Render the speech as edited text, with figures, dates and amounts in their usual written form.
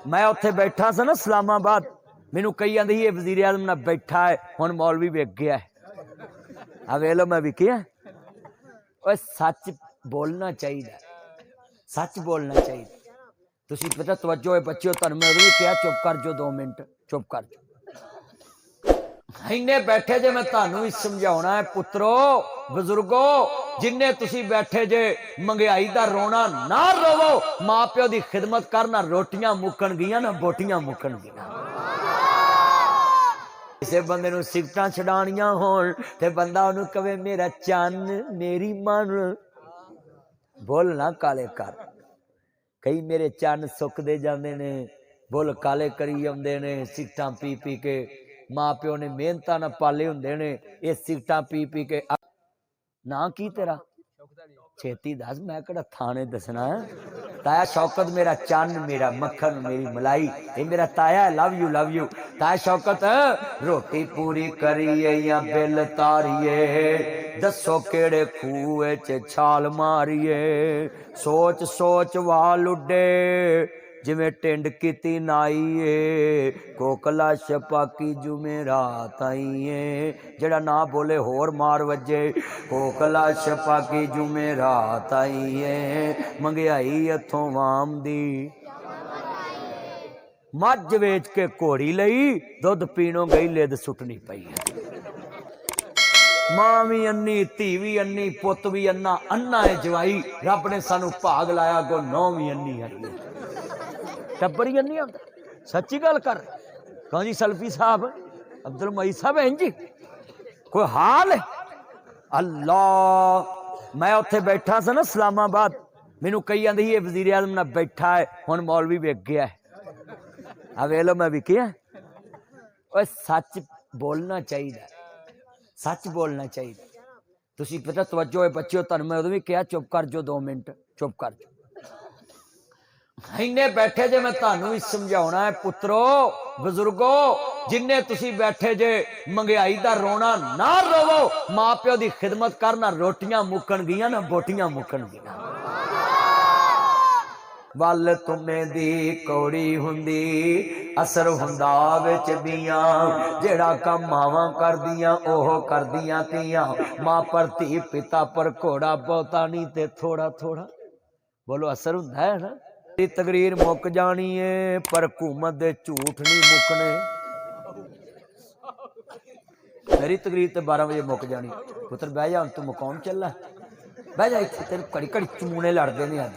मैं उत्थे बैठा सा ना इस्लामाबाद, मैनू कही आंदी ये वजीर आजम ना बैठा है, हुण मौलवी विक गया है। आ वेख लो मैं विकिया। ओए सच बोलना चाहिए, सच बोलना चाहिए। तुसीं पता तवज्जो है बच्चों, तुहानूं मैं उदों भी कहा चुप कर जो 2 मिनट, चुप कर जो। इन्ने बैठे जे, मैं तुहानूं भी समझाउणा है पुत्रो बजुर्गो, जिन्ने तुसीं बैठे जे महंगाई दा रोना ना रोवो, मां प्यो दी खिदमत करना, रोटियां मुक्कण गियां ना बोटियां मुक्कण गियां। किसी बंदे नूं सिगटां छडाणियां होण ते बंदा उहनूं कहे मेरा चन्न मेरी मन, बुल ना काले कर। कई मेरे चन्न सुकदे जांदे ने, बुल काले करी आउंदे ने सिगटां पी पी के। मां प्यो ने मेहनतां नाल पाले हुंदे ने, ये सिगटां पी पी के। ना की तेरा छेती दस, मैं किहड़ा थाने दसना है। ताया शौकत मेरा चन्न मेरा मक्खन मेरी मलाई, ये मेरा ताया है, लव यू ताया शौकत। रोटी पूरी करिए या बिल तारिए, दसो केड़े खूह च छाल मारिए। सोच सोच वाल उड्डे जिमें टिंड कीती नाईए, कोकला छपाकी जुमेरात आईए। जेड़ा ना बोले होर मार वजे, कोकला छपाकी जुमेरात आईए। मंगियाई हथों वाम दी, मझ वेच के घोड़ी लई, दुध पीणों गई लिद सुटनी पई। मां भी अन्नी, धी भी अन्नी, पुत भी अन्ना, अन्ना है जवाई। रब ने सानू भाग लाया, गो नौ भी अन्नी है, टब्बर ही अन्नी आंदा। सच्ची गल कर कौन जी सल्फी साहब, अब्दुल मई साहब है जी, कोई हाल है। अल्लाह, मैं उत्थे बैठा सा ना इस्लामाबाद, मैनू कही आंदी ये वजीर आजम ना बैठा है, हुण मौलवी विक गया है। आ वेख लो मैं विकिया। ओए सच बोलना चाहिए, सच बोलना चाहिए। तुसीं पता तवज्जो है बच्चों, तुहानूं मैं उदों भी कहा चुप कर जो 2 मिनट, चुप कर जो। इन्ने बैठे जे, मैं तुहानूं भी समझाउणा है पुत्रो बजुर्गो, जिन्ने तुसीं बैठे जे महंगाई दा रोना ना रोवो, मां प्यो दी खिदमत करना, रोटियां मुक्कण गियां ना बोटियां मुक्कण गियां। वल तुम्हें दी कौड़ी हुंदी, असर हुंदा विच दियां, जेड़ा कम मावां करदियां ओह करदियां तियां। मां पर धी, पिता पर घोड़ा, बहुता नहीं ते थोड़ा थोड़ा। बोलो असर हुंदा है ना। तेरी तकरीर मुक जानी है, पर हुकूमत दे झूठ नहीं मुकने। मेरी तकरीर तो 12 बजे मुक जानी। पुत्र बह जा, तू मुकाउण चला, बह जा इत्थे, तेन घड़ी घड़ी चमूने लड़दे ने अज।